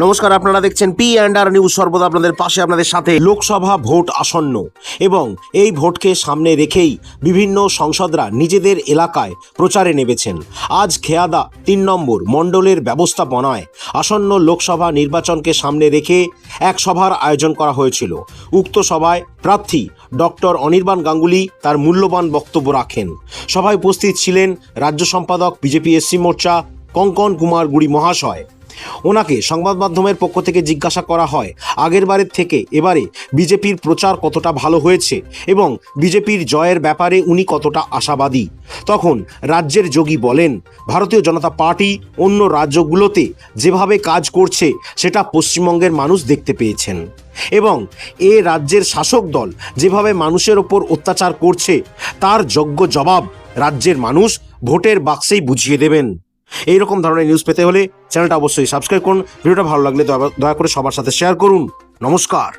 নমস্কার, আপনারা দেখছেন P&R নিউজ, সর্বদা আপনাদের পাশে, আপনাদের সাথে। লোকসভা ভোট আসন্ন এবং এই ভোটকে সামনে রেখেই বিভিন্ন সংসদরা নিজেদের এলাকায় প্রচারে নেমেছেন। আজ খেয়াদা ৩ নম্বর মণ্ডলের ব্যবস্থাপনায় আসন্ন লোকসভা নির্বাচনকে সামনে রেখে এক সভার আয়োজন করা হয়েছিল। উক্ত সভায় প্রার্থী ডক্টর অনির্বাণ গাঙ্গুলি তার মূল্যবান বক্তব্য রাখেন। সভায় উপস্থিত ছিলেন রাজ্য সম্পাদক বিজেপি এসসি মোর্চা কঙ্কন কুমার গুড়ি মহাশয়। ওনাকে সংবাদ মাধ্যমের পক্ষ থেকে জিজ্ঞাসা করা হয় আগের বারের থেকে এবারে বিজেপির প্রচার কতটা ভালো হয়েছে এবং বিজেপির জয়ের ব্যাপারে উনি কতটা আশাবাদী। তখন রাজ্যের যোগী বলেন, ভারতীয় জনতা পার্টি অন্য রাজ্যগুলোতে যেভাবে কাজ করছে সেটা পশ্চিমবঙ্গের মানুষ দেখতে পেয়েছেন এবং এ রাজ্যের শাসক দল যেভাবে মানুষের ওপর অত্যাচার করছে তার যোগ্য জবাব রাজ্যের মানুষ ভোটের বাক্সেই বুঝিয়ে দেবেন। এইরকম ধরনের নিউজ পেতে হলে চ্যানেলটা অবশ্যই সাবস্ক্রাইব করুন। ভিডিওটা ভালো লাগলে দয়া করে সবার সাথে শেয়ার করুন। নমস্কার।